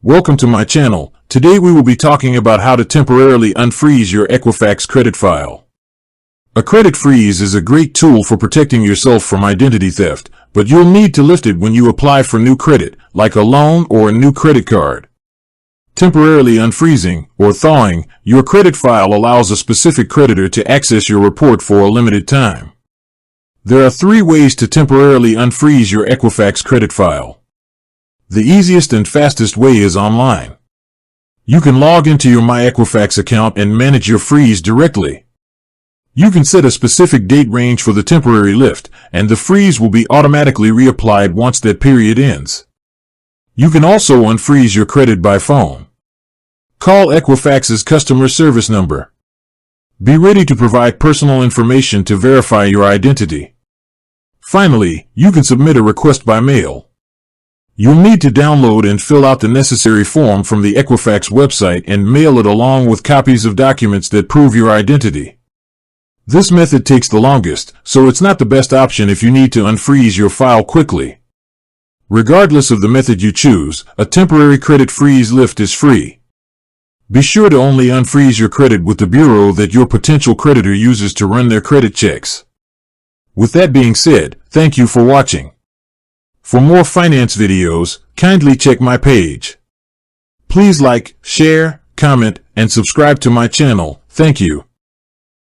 Welcome to my channel. Today we will be talking about how to temporarily unfreeze your Equifax credit file. A credit freeze is a great tool for protecting yourself from identity theft, but you'll need to lift it when you apply for new credit, like a loan or a new credit card. Temporarily unfreezing, or thawing, your credit file allows a specific creditor to access your report for a limited time. There are 3 ways to temporarily unfreeze your Equifax credit file. The easiest and fastest way is online. You can log into your My Equifax account and manage your freeze directly. You can set a specific date range for the temporary lift, and the freeze will be automatically reapplied once that period ends. You can also unfreeze your credit by phone. Call Equifax's customer service number. Be ready to provide personal information to verify your identity. Finally, you can submit a request by mail. You'll need to download and fill out the necessary form from the Equifax website and mail it along with copies of documents that prove your identity. This method takes the longest, so it's not the best option if you need to unfreeze your file quickly. Regardless of the method you choose, a temporary credit freeze lift is free. Be sure to only unfreeze your credit with the bureau that your potential creditor uses to run their credit checks. With that being said, thank you for watching. For more finance videos, kindly check my page. Please like, share, comment, and subscribe to my channel. Thank you.